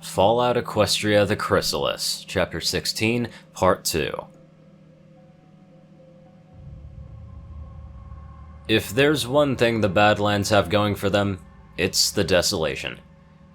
Fallout Equestria the Chrysalis, Chapter 16, Part 2. If there's one thing the Badlands have going for them, it's the desolation.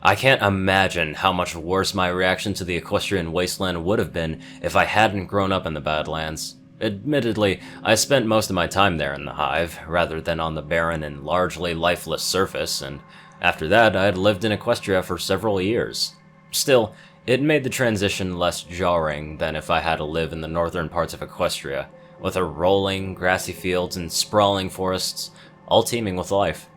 I can't imagine how much worse my reaction to the Equestrian wasteland would have been if I hadn't grown up in the Badlands. Admittedly, I spent most of my time there in the hive, rather than on the barren and largely lifeless surface, and after that I had lived in Equestria for several years. Still, it made the transition less jarring than if I had to live in the northern parts of Equestria, with her rolling, grassy fields and sprawling forests, all teeming with life.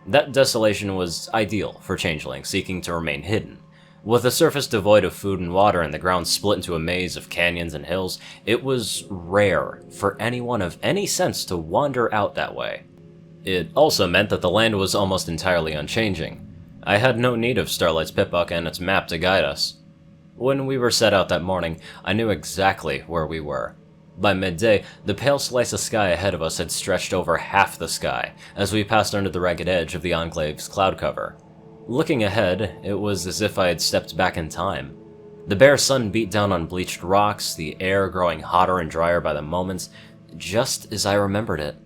That desolation was ideal for changelings seeking to remain hidden. With a surface devoid of food and water and the ground split into a maze of canyons and hills, it was rare for anyone of any sense to wander out that way. It also meant that the land was almost entirely unchanging. I had no need of Starlight's pitbook and its map to guide us. When we were set out that morning, I knew exactly where we were. By midday, the pale slice of sky ahead of us had stretched over half the sky, as we passed under the ragged edge of the Enclave's cloud cover. Looking ahead, it was as if I had stepped back in time. The bare sun beat down on bleached rocks, the air growing hotter and drier by the moments, just as I remembered it.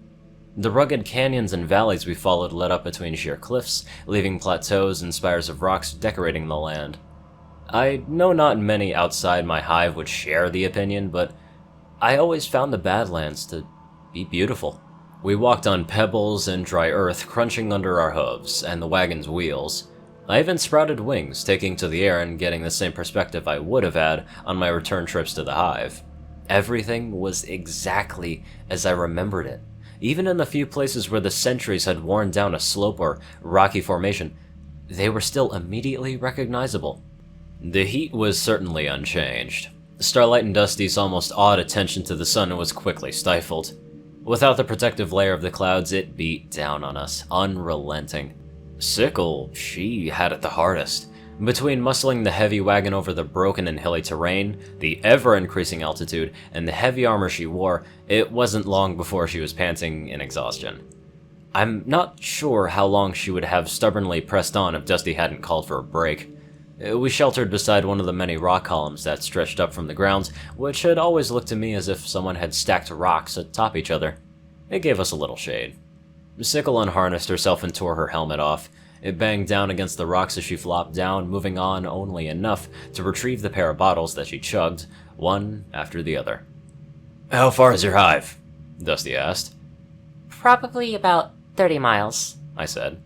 The rugged canyons and valleys we followed led up between sheer cliffs, leaving plateaus and spires of rocks decorating the land. I know not many outside my hive would share the opinion, but I always found the Badlands to be beautiful. We walked on pebbles and dry earth crunching under our hooves and the wagon's wheels. I even sprouted wings, taking to the air and getting the same perspective I would have had on my return trips to the hive. Everything was exactly as I remembered it. Even in the few places where the centuries had worn down a slope or rocky formation, they were still immediately recognizable. The heat was certainly unchanged. Starlight and Dusty's almost odd attention to the sun was quickly stifled. Without the protective layer of the clouds, it beat down on us, unrelenting. Sickle, she had it the hardest. Between muscling the heavy wagon over the broken and hilly terrain, the ever-increasing altitude, and the heavy armor she wore, it wasn't long before she was panting in exhaustion. I'm not sure how long she would have stubbornly pressed on if Dusty hadn't called for a break. We sheltered beside one of the many rock columns that stretched up from the ground, which had always looked to me as if someone had stacked rocks atop each other. It gave us a little shade. Sickle unharnessed herself and tore her helmet off. It banged down against the rocks as she flopped down, moving on only enough to retrieve the pair of bottles that she chugged, one after the other. "How far is your hive?" Dusty asked. "Probably about 30 miles, I said.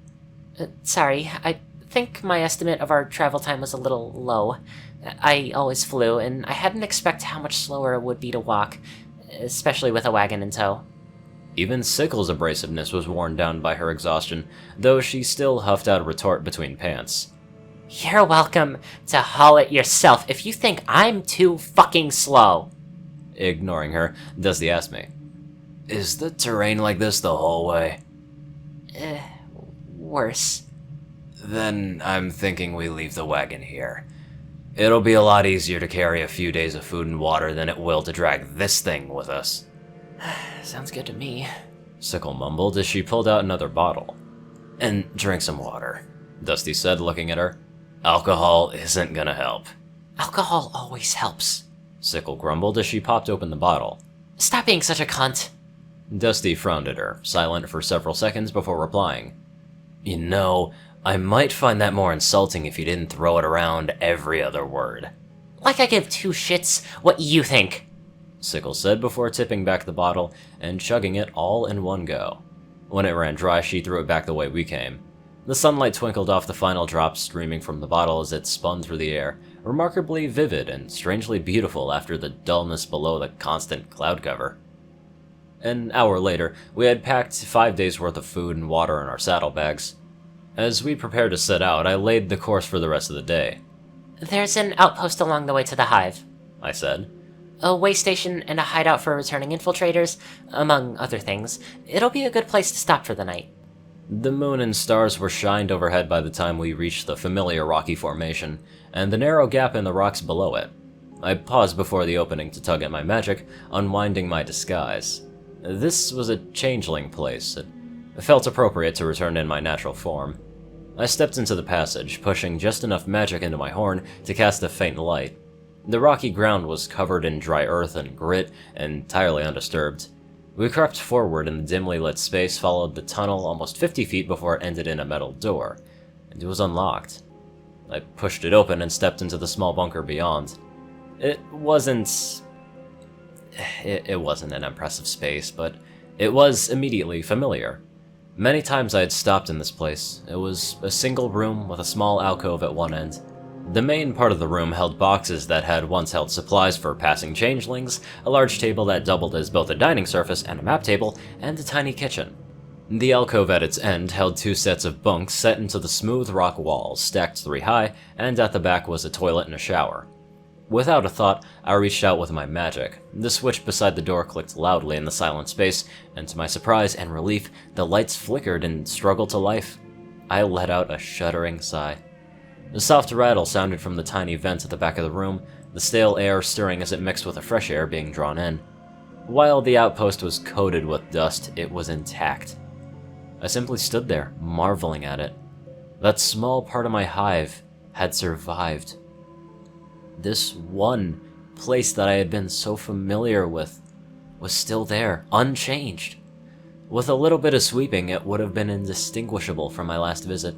Sorry, I think my estimate of our travel time was a little low. I always flew, and I hadn't expected how much slower it would be to walk, especially with a wagon in tow." Even Sickle's abrasiveness was worn down by her exhaustion, though she still huffed out a retort between pants. "You're welcome to haul it yourself if you think I'm too fucking slow." Ignoring her, Dusty asked me, "Is the terrain like this the whole way?" Worse. Then I'm thinking we leave the wagon here. It'll be a lot easier to carry a few days of food and water than it will to drag this thing with us. Sounds good to me, Sickle mumbled as she pulled out another bottle. "And drink some water," Dusty said, looking at her. "Alcohol isn't gonna help." "Alcohol always helps," Sickle grumbled as she popped open the bottle. "Stop being such a cunt." Dusty frowned at her, silent for several seconds before replying. "You know, I might find that more insulting if you didn't throw it around every other word." "Like I give two shits what you think," Sickle said before tipping back the bottle and chugging it all in one go. When it ran dry, she threw it back the way we came. The sunlight twinkled off the final drops streaming from the bottle as it spun through the air, remarkably vivid and strangely beautiful after the dullness below the constant cloud cover. An hour later, we had packed 5 days' worth of food and water in our saddlebags. As we prepared to set out, I laid the course for the rest of the day. "There's an outpost along the way to the hive," I said. "A way station and a hideout for returning infiltrators, among other things. It'll be a good place to stop for the night." The moon and stars were shined overhead by the time we reached the familiar rocky formation, and the narrow gap in the rocks below it. I paused before the opening to tug at my magic, unwinding my disguise. This was a changeling place. It felt appropriate to return in my natural form. I stepped into the passage, pushing just enough magic into my horn to cast a faint light. The rocky ground was covered in dry earth and grit, entirely undisturbed. We crept forward in the dimly lit space, followed the tunnel almost 50 feet before it ended in a metal door, and it was unlocked. I pushed it open and stepped into the small bunker beyond. It wasn't an impressive space, but it was immediately familiar. Many times I had stopped in this place. It was a single room with a small alcove at one end. The main part of the room held boxes that had once held supplies for passing changelings, a large table that doubled as both a dining surface and a map table, and a tiny kitchen. The alcove at its end held 2 sets of bunks set into the smooth rock walls, stacked 3 high, and at the back was a toilet and a shower. Without a thought, I reached out with my magic. The switch beside the door clicked loudly in the silent space, and to my surprise and relief, the lights flickered and struggled to life. I let out a shuddering sigh. A soft rattle sounded from the tiny vent at the back of the room, the stale air stirring as it mixed with the fresh air being drawn in. While the outpost was coated with dust, it was intact. I simply stood there, marveling at it. That small part of my hive had survived. This one place that I had been so familiar with was still there, unchanged. With a little bit of sweeping, it would have been indistinguishable from my last visit.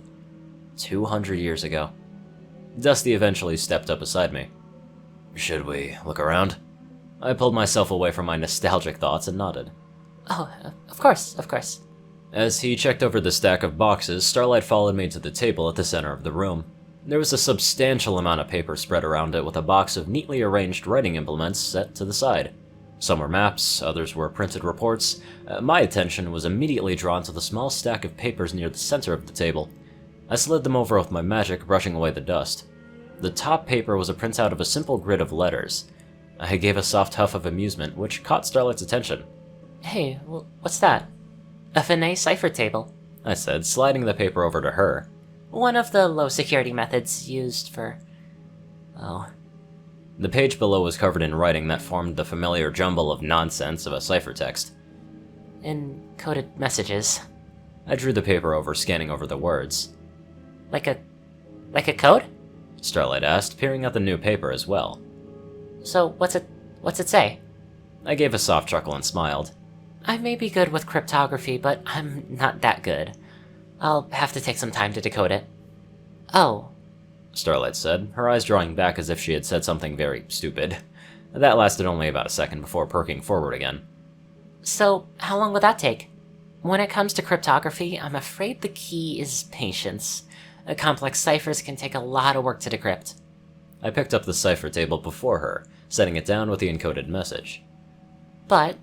200 years ago. Dusty eventually stepped up beside me. Should we look around? I pulled myself away from my nostalgic thoughts and nodded. Oh, of course, of course. As he checked over the stack of boxes, Starlight followed me to the table at the center of the room. There was a substantial amount of paper spread around it with a box of neatly arranged writing implements set to the side. Some were maps, others were printed reports. My attention was immediately drawn to the small stack of papers near the center of the table. I slid them over with my magic, brushing away the dust. The top paper was a printout of a simple grid of letters. I gave a soft huff of amusement, which caught Starlight's attention. Hey, what's that? A Finet cipher table, I said, sliding the paper over to her. One of the low-security methods used for... oh. The page below was covered in writing that formed the familiar jumble of nonsense of a ciphertext. Encoded messages. I drew the paper over, scanning over the words. Like a code? Starlight asked, peering at the new paper as well. So, what's it say? I gave a soft chuckle and smiled. I may be good with cryptography, but I'm not that good. I'll have to take some time to decode it. Oh, Starlight said, her eyes drawing back as if she had said something very stupid. That lasted only about a second before perking forward again. So, how long will that take? When it comes to cryptography, I'm afraid the key is patience. Complex ciphers can take a lot of work to decrypt. I picked up the cipher table before her, setting it down with the encoded message. But,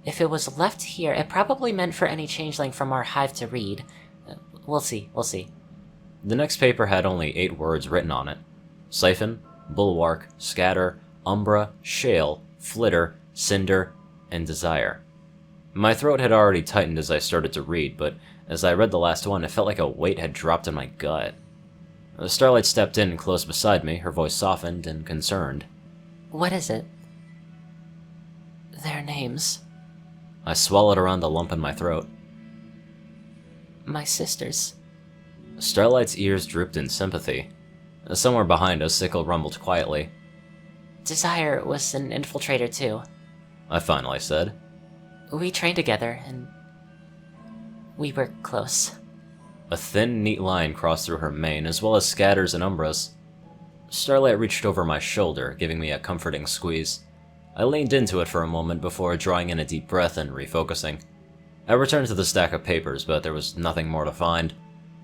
if it was left here, it probably meant for any changeling from our hive to read. We'll see. The next paper had only 8 words written on it. Siphon, bulwark, scatter, umbra, shale, flitter, cinder, and desire. My throat had already tightened as I started to read, but as I read the last one, it felt like a weight had dropped in my gut. Starlight stepped in close beside me, her voice softened and concerned. What is it? Their names. I swallowed around the lump in my throat. My sisters. Starlight's ears drooped in sympathy. Somewhere behind us, Sickle rumbled quietly. Desire was an infiltrator too. I finally said. We trained together, and we were close. A thin, neat line crossed through her mane, as well as scatters and umbras. Starlight reached over my shoulder, giving me a comforting squeeze. I leaned into it for a moment before drawing in a deep breath and refocusing. I returned to the stack of papers, but there was nothing more to find.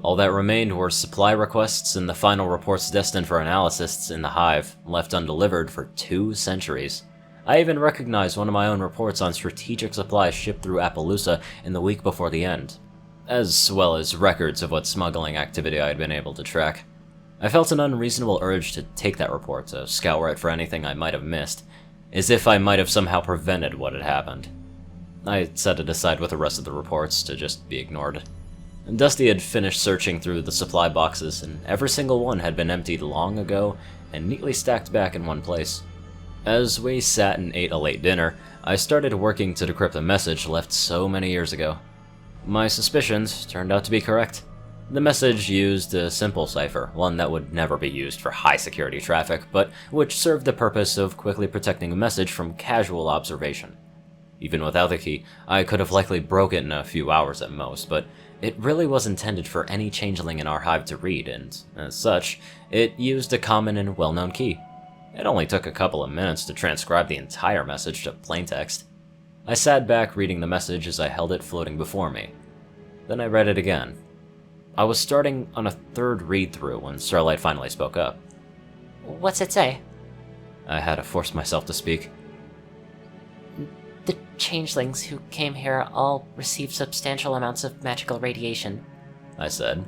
All that remained were supply requests and the final reports destined for analysts in the hive, left undelivered for 2 centuries. I even recognized one of my own reports on strategic supplies shipped through Appaloosa in the week before the end, as well as records of what smuggling activity I had been able to track. I felt an unreasonable urge to take that report, to scour it for anything I might have missed, as if I might have somehow prevented what had happened. I set it aside with the rest of the reports to just be ignored. Dusty had finished searching through the supply boxes, and every single one had been emptied long ago and neatly stacked back in one place. As we sat and ate a late dinner, I started working to decrypt a message left so many years ago. My suspicions turned out to be correct. The message used a simple cipher, one that would never be used for high-security traffic, but which served the purpose of quickly protecting a message from casual observation. Even without the key, I could have likely broke it in a few hours at most, but it really was intended for any changeling in our hive to read, and as such, it used a common and well-known key. It only took a couple of minutes to transcribe the entire message to plaintext. I sat back reading the message as I held it floating before me. Then I read it again. I was starting on a third read-through when Starlight finally spoke up. What's it say? I had to force myself to speak. The changelings who came here all received substantial amounts of magical radiation. I said.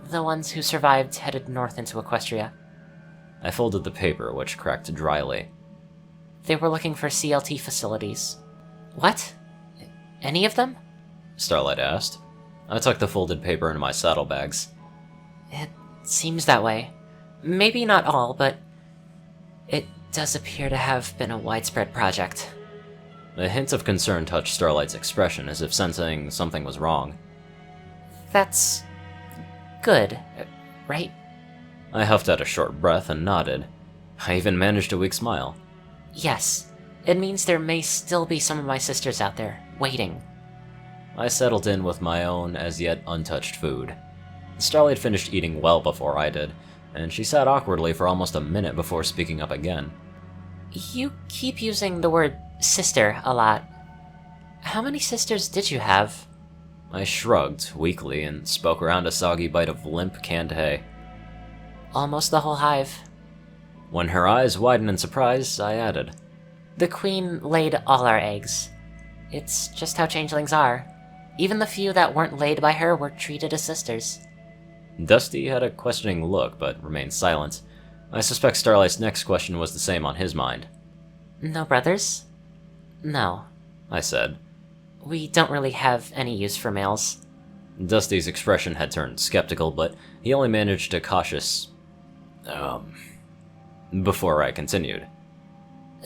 The ones who survived headed north into Equestria. I folded the paper, which cracked dryly. They were looking for CLT facilities. What? Any of them? Starlight asked. I tucked the folded paper into my saddlebags. It seems that way. Maybe not all, but it does appear to have been a widespread project. A hint of concern touched Starlight's expression, as if sensing something was wrong. That's good, right? I huffed out a short breath and nodded. I even managed a weak smile. Yes, it means there may still be some of my sisters out there, waiting. I settled in with my own, as yet untouched food. Starlight finished eating well before I did, and she sat awkwardly for almost a minute before speaking up again. You keep using the word sister a lot. How many sisters did you have? I shrugged weakly and spoke around a soggy bite of limp canned hay. Almost the whole hive. When her eyes widened in surprise, I added, The queen laid all our eggs. It's just how changelings are. Even the few that weren't laid by her were treated as sisters. Dusty had a questioning look, but remained silent. I suspect Starlight's next question was the same on his mind. No brothers? No, I said. We don't really have any use for males. Dusty's expression had turned skeptical, but he only managed a cautious, before I continued.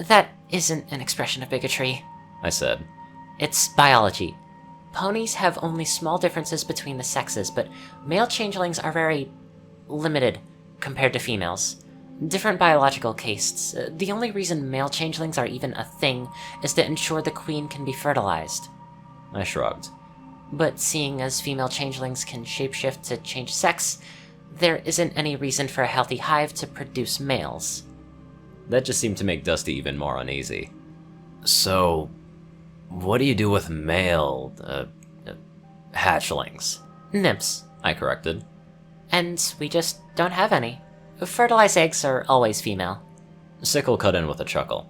That isn't an expression of bigotry, I said. It's biology. Ponies have only small differences between the sexes, but male changelings are very limited compared to females. Different biological castes. The only reason male changelings are even a thing is to ensure the queen can be fertilized. I shrugged. But seeing as female changelings can shapeshift to change sex, there isn't any reason for a healthy hive to produce males. That just seemed to make Dusty even more uneasy. So, what do you do with male, hatchlings? Nymphs. I corrected. And we just don't have any. Fertilized eggs are always female. Sickle cut in with a chuckle.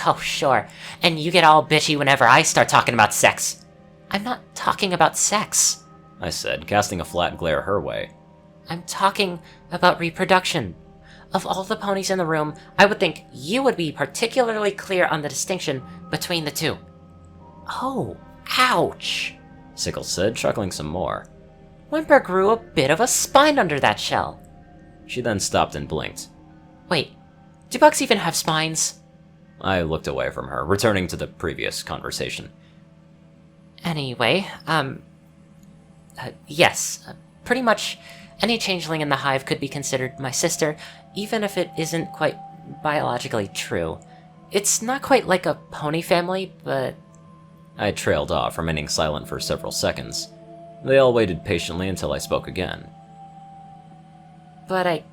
Oh, sure. And you get all bitchy whenever I start talking about sex. I'm not talking about sex, I said, casting a flat glare her way. I'm talking about reproduction. Of all the ponies in the room, I would think you would be particularly clear on the distinction between the two. Oh, ouch, Sickle said, chuckling some more. Whimper grew a bit of a spine under that shell. She then stopped and blinked. Wait, do bugs even have spines? I looked away from her, returning to the previous conversation. Anyway, yes, pretty much any changeling in the hive could be considered my sister, even if it isn't quite biologically true. It's not quite like a pony family, but... I trailed off, remaining silent for several seconds. They all waited patiently until I spoke again. But I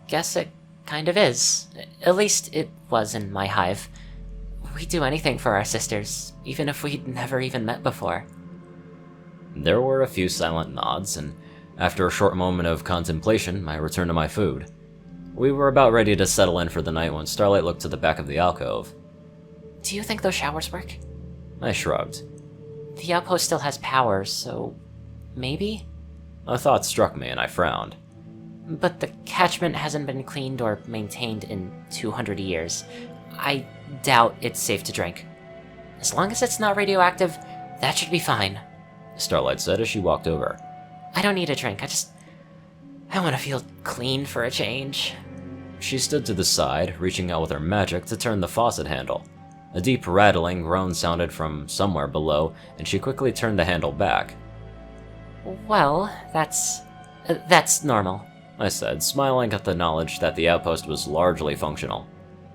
guess it kind of is. At least it was in my hive. We do anything for our sisters, even if we'd never even met before. There were a few silent nods, and after a short moment of contemplation, I returned to my food. We were about ready to settle in for the night when Starlight looked to the back of the alcove. Do you think those showers work? I shrugged. The outpost still has power, so... maybe? A thought struck me, and I frowned. But the catchment hasn't been cleaned or maintained in 200 years. I doubt it's safe to drink. As long as it's not radioactive, that should be fine, Starlight said as she walked over. I don't need a drink, I want to feel clean for a change. She stood to the side, reaching out with her magic to turn the faucet handle. A deep rattling groan sounded from somewhere below, and she quickly turned the handle back. Well, that's normal. I said, smiling at the knowledge that the outpost was largely functional.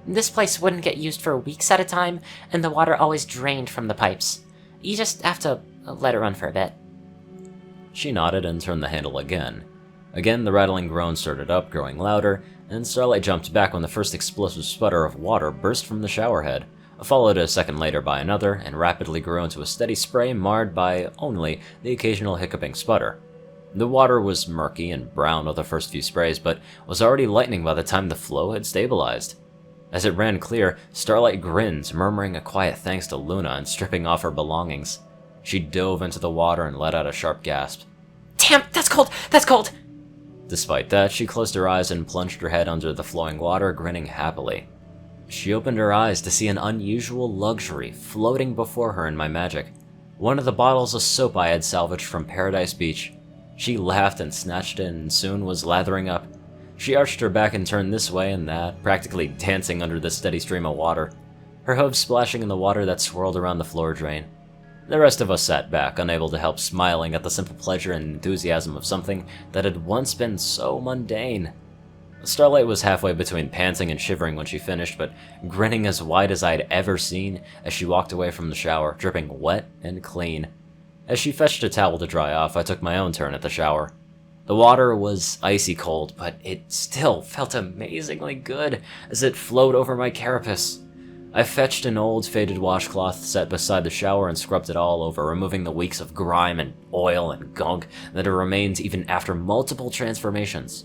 This place wouldn't get used for weeks at a time, and the water always drained from the pipes. You just have to let it run for a bit. She nodded and turned the handle again. Again, the rattling groan started up, growing louder, and Starlight jumped back when the first explosive sputter of water burst from the shower head, followed a second later by another, and rapidly grew into a steady spray marred by only the occasional hiccuping sputter. The water was murky and brown with the first few sprays, but was already lightning by the time the flow had stabilized. As it ran clear, Starlight grinned, murmuring a quiet thanks to Luna and stripping off her belongings. She dove into the water and let out a sharp gasp. Damn, that's cold! That's cold! Despite that, she closed her eyes and plunged her head under the flowing water, grinning happily. She opened her eyes to see an unusual luxury floating before her in my magic. One of the bottles of soap I had salvaged from Paradise Beach. She laughed and snatched it and soon was lathering up. She arched her back and turned this way and that, practically dancing under the steady stream of water, her hooves splashing in the water that swirled around the floor drain. The rest of us sat back, unable to help smiling at the simple pleasure and enthusiasm of something that had once been so mundane. Starlight was halfway between panting and shivering when she finished, but grinning as wide as I had ever seen as she walked away from the shower, dripping wet and clean. As she fetched a towel to dry off, I took my own turn at the shower. The water was icy cold, but it still felt amazingly good as it flowed over my carapace. I fetched an old faded washcloth set beside the shower and scrubbed it all over, removing the weeks of grime and oil and gunk that had remained even after multiple transformations.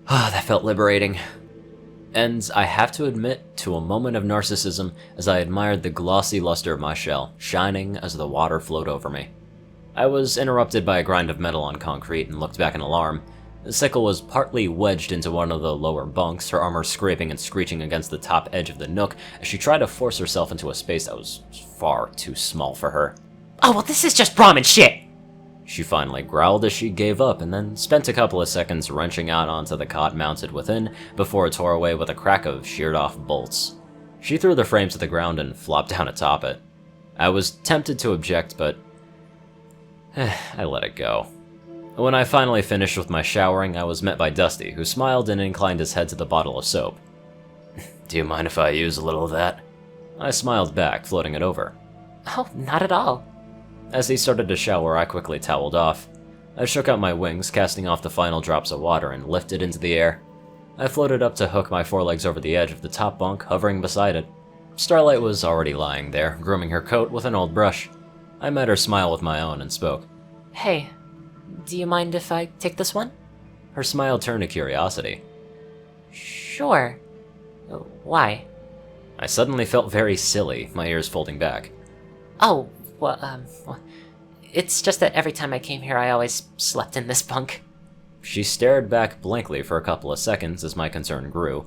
That felt liberating. And I have to admit to a moment of narcissism as I admired the glossy luster of my shell, shining as the water flowed over me. I was interrupted by a grind of metal on concrete and looked back in alarm. Sickle was partly wedged into one of the lower bunks, her armor scraping and screeching against the top edge of the nook as she tried to force herself into a space that was far too small for her. Oh, well, this is just Brahmin shit! She finally growled as she gave up and then spent a couple of seconds wrenching out onto the cot mounted within before it tore away with a crack of sheared-off bolts. She threw the frame to the ground and flopped down atop it. I was tempted to object, but I let it go. When I finally finished with my showering, I was met by Dusty, who smiled and inclined his head to the bottle of soap. "Do you mind if I use a little of that?" I smiled back, floating it over. Oh, not at all. As he started to shower, I quickly toweled off. I shook out my wings, casting off the final drops of water, and lifted into the air. I floated up to hook my forelegs over the edge of the top bunk, hovering beside it. Starlight was already lying there, grooming her coat with an old brush. I met her smile with my own and spoke. Hey, do you mind if I take this one? Her smile turned to curiosity. Sure. Why? I suddenly felt very silly, my ears folding back. Oh, well, it's just that every time I came here I always slept in this bunk. She stared back blankly for a couple of seconds as my concern grew.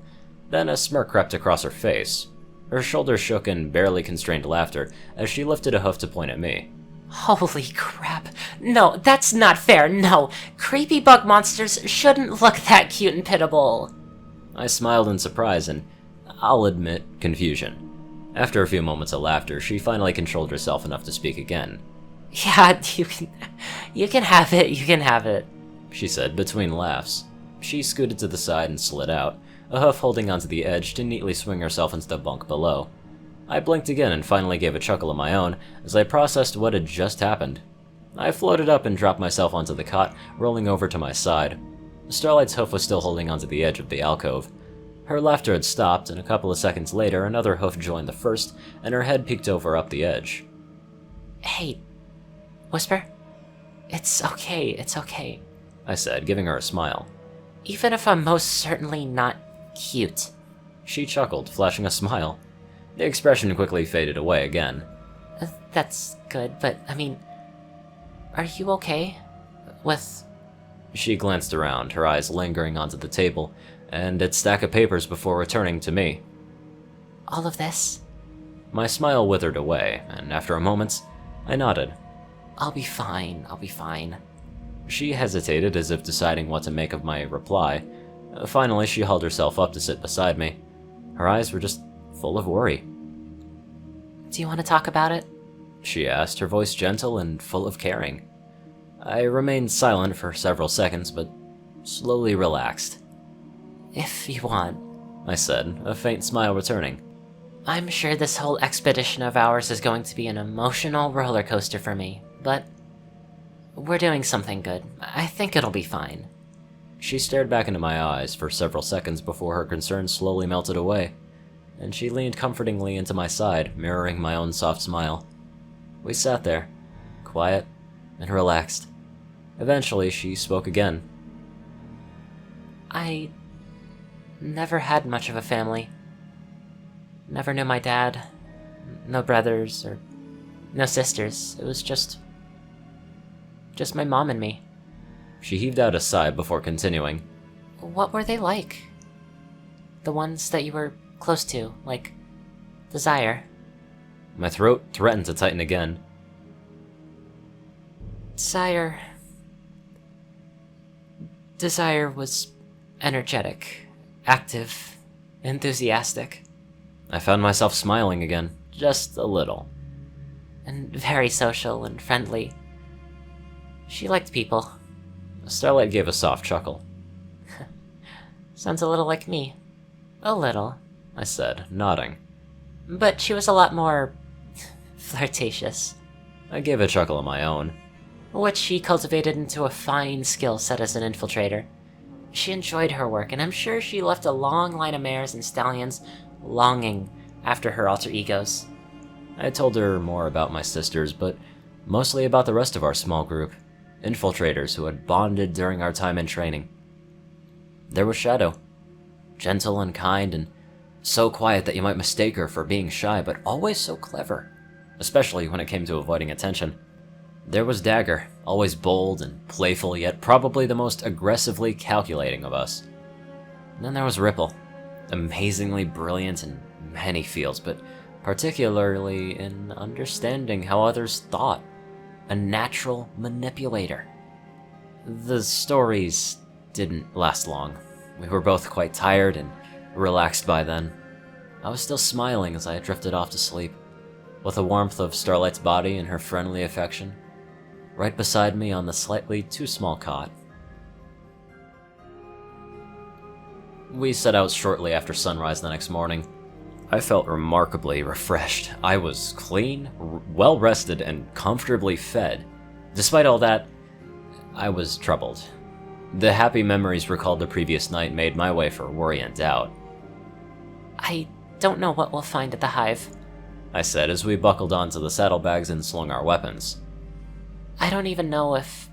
Then a smirk crept across her face. Her shoulders shook in barely constrained laughter as she lifted a hoof to point at me. Holy crap. No, that's not fair, no. Creepy bug monsters shouldn't look that cute and pitiable. I smiled in surprise and, I'll admit, confusion. After a few moments of laughter, she finally controlled herself enough to speak again. Yeah, you can have it, she said between laughs. She scooted to the side and slid out, a hoof holding onto the edge to neatly swing herself into the bunk below. I blinked again and finally gave a chuckle of my own as I processed what had just happened. I floated up and dropped myself onto the cot, rolling over to my side. Starlight's hoof was still holding onto the edge of the alcove. Her laughter had stopped, and a couple of seconds later another hoof joined the first, and her head peeked over up the edge. Hey, Whisper? It's okay, I said, giving her a smile. Even if I'm most certainly not cute. She chuckled, flashing a smile. The expression quickly faded away again. That's good, but, I mean, are you okay with... She glanced around, her eyes lingering onto the table and its stack of papers before returning to me. All of this? My smile withered away, and after a moment, I nodded. I'll be fine. She hesitated as if deciding what to make of my reply. Finally, she hauled herself up to sit beside me. Her eyes were just full of worry. Do you want to talk about it? she asked, her voice gentle and full of caring. I remained silent for several seconds, but slowly relaxed. If you want, I said, a faint smile returning. I'm sure this whole expedition of ours is going to be an emotional roller coaster for me, but we're doing something good. I think it'll be fine. She stared back into my eyes for several seconds before her concern slowly melted away, and she leaned comfortingly into my side, mirroring my own soft smile. We sat there, quiet and relaxed. Eventually, she spoke again. I never had much of a family. Never knew my dad, no brothers, or no sisters. It was just my mom and me. She heaved out a sigh before continuing. What were they like? The ones that you were close to, like Desire. My throat threatened to tighten again. Desire was energetic, active, enthusiastic. I found myself smiling again, just a little. And very social and friendly. She liked people. Starlight gave a soft chuckle. Sounds a little like me. A little, I said, nodding. But she was a lot more flirtatious. I gave a chuckle of my own. Which she cultivated into a fine skill set as an infiltrator. She enjoyed her work, and I'm sure she left a long line of mares and stallions longing after her alter egos. I told her more about my sisters, but mostly about the rest of our small group, infiltrators who had bonded during our time in training. There was Shadow, gentle and kind, and so quiet that you might mistake her for being shy, but always so clever, especially when it came to avoiding attention. There was Dagger, always bold and playful, yet probably the most aggressively calculating of us. And then there was Ripple, amazingly brilliant in many fields, but particularly in understanding how others thought. A natural manipulator. The stories didn't last long. We were both quite tired and relaxed by then. I was still smiling as I drifted off to sleep, with the warmth of Starlight's body and her friendly affection, right beside me on the slightly too small cot. We set out shortly after sunrise the next morning. I felt remarkably refreshed. I was clean, well-rested, and comfortably fed. Despite all that, I was troubled. The happy memories recalled the previous night made my way for worry and doubt. I don't know what we'll find at the hive, I said as we buckled onto the saddlebags and slung our weapons. I don't even know if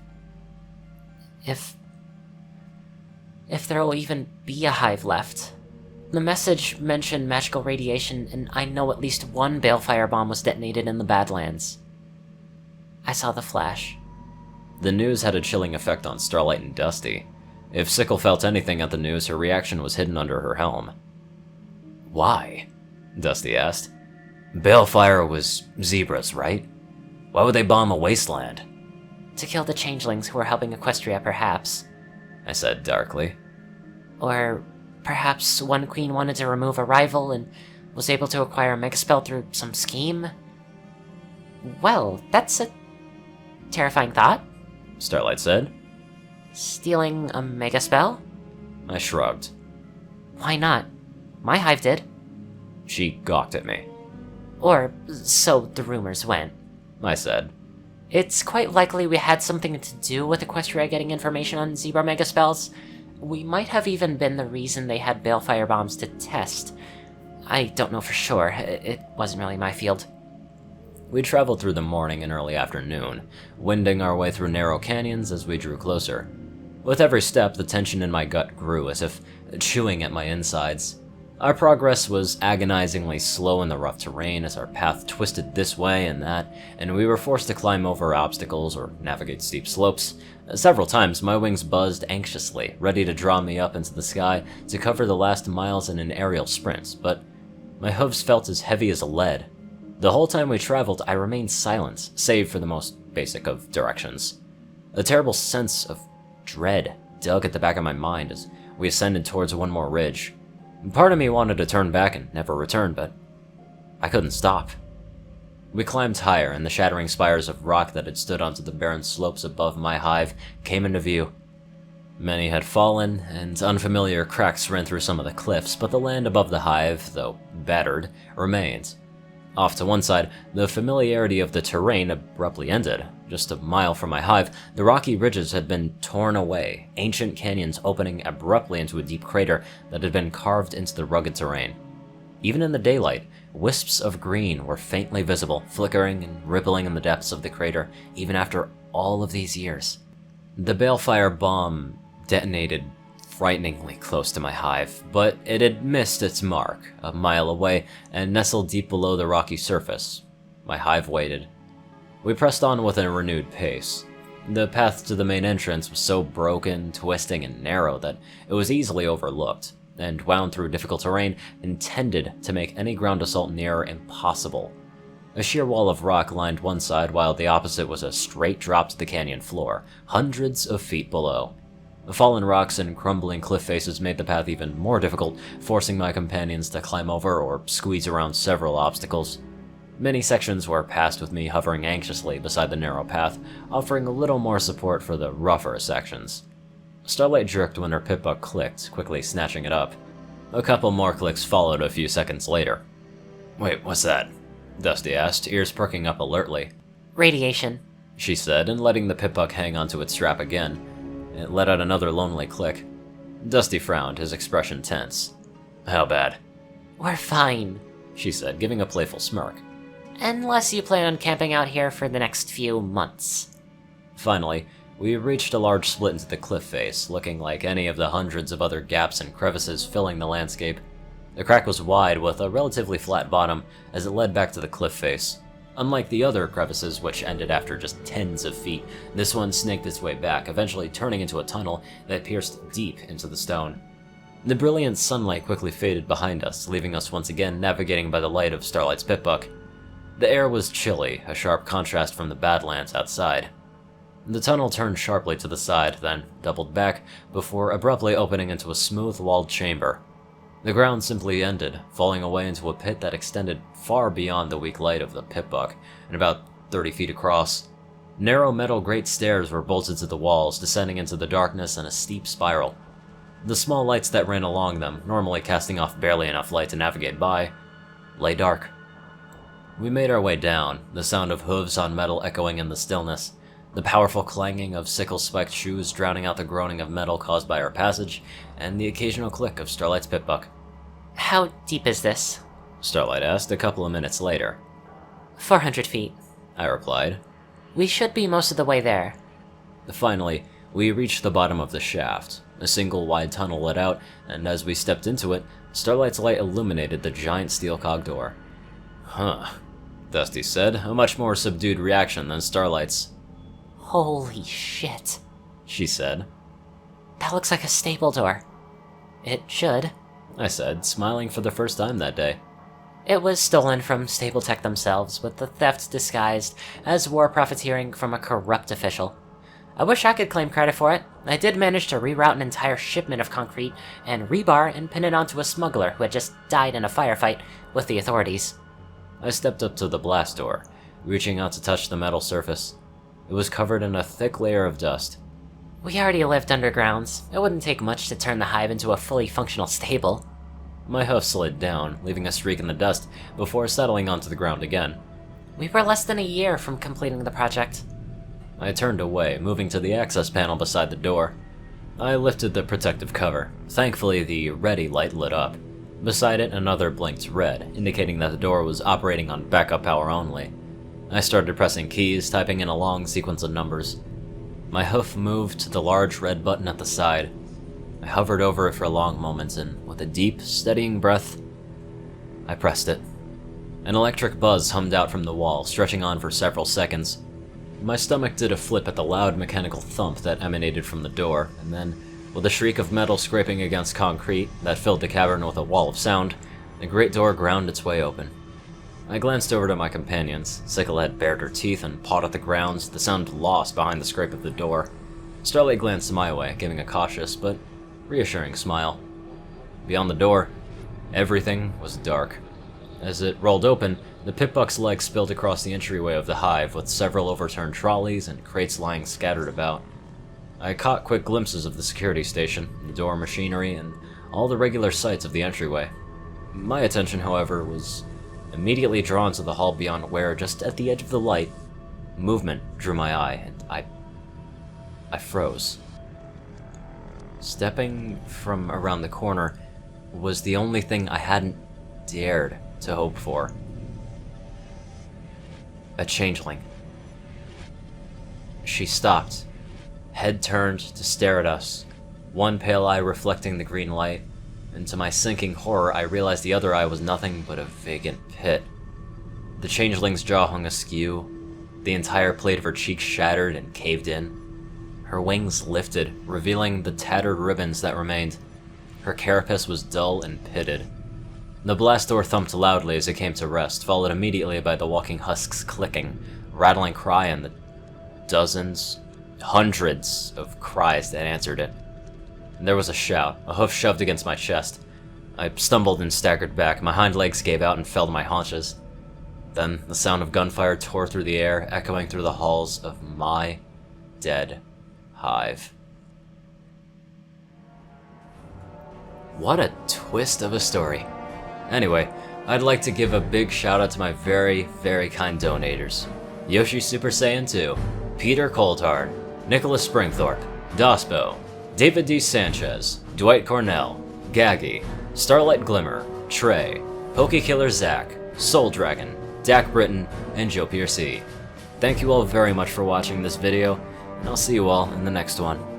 there'll even be a hive left. The message mentioned magical radiation, and I know at least one balefire bomb was detonated in the Badlands. I saw the flash. The news had a chilling effect on Starlight and Dusty. If Sickle felt anything at the news, her reaction was hidden under her helm. Why? Dusty asked. Balefire was zebras, right? Why would they bomb a wasteland? To kill the changelings who were helping Equestria, perhaps. I said darkly. Or perhaps one queen wanted to remove a rival and was able to acquire a megaspell through some scheme? Well, that's a terrifying thought, Starlight said. Stealing a megaspell? I shrugged. Why not? My hive did. She gawked at me. Or so the rumors went. I said. It's quite likely we had something to do with Equestria getting information on zebra megaspells. We might have even been the reason they had balefire bombs to test. I don't know for sure. It wasn't really my field. We traveled through the morning and early afternoon, winding our way through narrow canyons as we drew closer. With every step, the tension in my gut grew, as if chewing at my insides. Our progress was agonizingly slow in the rough terrain as our path twisted this way and that, and we were forced to climb over obstacles or navigate steep slopes. Several times, my wings buzzed anxiously, ready to draw me up into the sky to cover the last miles in an aerial sprint, but my hooves felt as heavy as lead. The whole time we traveled, I remained silent, save for the most basic of directions. A terrible sense of dread dug at the back of my mind as we ascended towards one more ridge. Part of me wanted to turn back and never return, but I couldn't stop. We climbed higher, and the shattering spires of rock that had stood onto the barren slopes above my hive came into view. Many had fallen, and unfamiliar cracks ran through some of the cliffs, but the land above the hive, though battered, remained. Off to one side, the familiarity of the terrain abruptly ended. Just a mile from my hive, the rocky ridges had been torn away, ancient canyons opening abruptly into a deep crater that had been carved into the rugged terrain. Even in the daylight, wisps of green were faintly visible, flickering and rippling in the depths of the crater, even after all of these years. The balefire bomb detonated frighteningly close to my hive, but it had missed its mark, a mile away, and nestled deep below the rocky surface. My hive waited. We pressed on with a renewed pace. The path to the main entrance was so broken, twisting, and narrow that it was easily overlooked, and wound through difficult terrain intended to make any ground assault nearer impossible. A sheer wall of rock lined one side, while the opposite was a straight drop to the canyon floor, hundreds of feet below. The fallen rocks and crumbling cliff faces made the path even more difficult, forcing my companions to climb over or squeeze around several obstacles. Many sections were passed with me hovering anxiously beside the narrow path, offering a little more support for the rougher sections. Starlight jerked when her pip-buck clicked, quickly snatching it up. A couple more clicks followed a few seconds later. "Wait, what's that?" Dusty asked, ears perking up alertly. Radiation, She said, and letting the pip-buck hang onto its strap again. It let out another lonely click. Dusty frowned, his expression tense. "How bad?" We're fine. She said, giving a playful smirk. Unless you plan on camping out here for the next few months. Finally, we reached a large split into the cliff face, looking like any of the hundreds of other gaps and crevices filling the landscape. The crack was wide, with a relatively flat bottom, as it led back to the cliff face. Unlike the other crevices, which ended after just tens of feet, this one snaked its way back, eventually turning into a tunnel that pierced deep into the stone. The brilliant sunlight quickly faded behind us, leaving us once again navigating by the light of Starlight's pip-buck. The air was chilly, a sharp contrast from the Badlands outside. The tunnel turned sharply to the side, then doubled back, before abruptly opening into a smooth-walled chamber. The ground simply ended, falling away into a pit that extended far beyond the weak light of the pip-buck, and about 30 feet across. Narrow metal great stairs were bolted to the walls, descending into the darkness in a steep spiral. The small lights that ran along them, normally casting off barely enough light to navigate by, lay dark. We made our way down, the sound of hooves on metal echoing in the stillness, the powerful clanging of sickle-spiked shoes drowning out the groaning of metal caused by our passage, and the occasional click of Starlight's pip-buck. How deep is this? Starlight asked a couple of minutes later. 400 feet. I replied. We should be most of the way there. Finally, we reached the bottom of the shaft. A single wide tunnel led out, and as we stepped into it, Starlight's light illuminated the giant steel cog door. "Huh," Dusty said, a much more subdued reaction than Starlight's. Holy shit. She said. That looks like a stable door. It should. I said, smiling for the first time that day. It was stolen from Stable Tech themselves, with the theft disguised as war profiteering from a corrupt official. I wish I could claim credit for it. I did manage to reroute an entire shipment of concrete and rebar and pin it onto a smuggler who had just died in a firefight with the authorities. I stepped up to the blast door, reaching out to touch the metal surface. It was covered in a thick layer of dust. We already lived undergrounds. It wouldn't take much to turn the hive into a fully functional stable. My hoof slid down, leaving a streak in the dust before settling onto the ground again. We were less than a year from completing the project. I turned away, moving to the access panel beside the door. I lifted the protective cover. Thankfully, the ready light lit up. Beside it, another blinked red, indicating that the door was operating on backup power only. I started pressing keys, typing in a long sequence of numbers. My hoof moved to the large red button at the side. I hovered over it for a long moment, and with a deep, steadying breath, I pressed it. An electric buzz hummed out from the wall, stretching on for several seconds. My stomach did a flip at the loud mechanical thump that emanated from the door, and then, with a shriek of metal scraping against concrete that filled the cavern with a wall of sound, the great door ground its way open. I glanced over to my companions. Sickle had bared her teeth and pawed at the ground, the sound lost behind the scrape of the door. Starlight glanced my way, giving a cautious but reassuring smile. Beyond the door, everything was dark. As it rolled open, the pip-buck's legs spilled across the entryway of the hive, with several overturned trolleys and crates lying scattered about. I caught quick glimpses of the security station, the door machinery, and all the regular sights of the entryway. My attention, however, was immediately drawn to the hall beyond where, just at the edge of the light, movement drew my eye, and I froze. Stepping from around the corner was the only thing I hadn't dared to hope for. A changeling. She stopped, head turned to stare at us, one pale eye reflecting the green light, and to my sinking horror I realized the other eye was nothing but a vacant pit. The changeling's jaw hung askew, the entire plate of her cheeks shattered and caved in. Her wings lifted, revealing the tattered ribbons that remained. Her carapace was dull and pitted. The blast door thumped loudly as it came to rest, followed immediately by the walking husk's clicking, rattling cry, and the dozens, hundreds of cries that answered it. And there was a shout, a hoof shoved against my chest. I stumbled and staggered back, my hind legs gave out and fell to my haunches. Then the sound of gunfire tore through the air, echoing through the halls of my dead hive. What a twist of a story. Anyway, I'd like to give a big shout out to my very, very kind donators. Yoshi Super Saiyan 2, Peter Coulthard, Nicholas Springthorpe, Dospo, David D. Sanchez, Dwight Cornel, Gagi, Starlight Glimmer, Trey, Pokekillerzach, SoulDragon, Britton, and Joe Pearce. Thank you all very much for watching this video, and I'll see you all in the next one.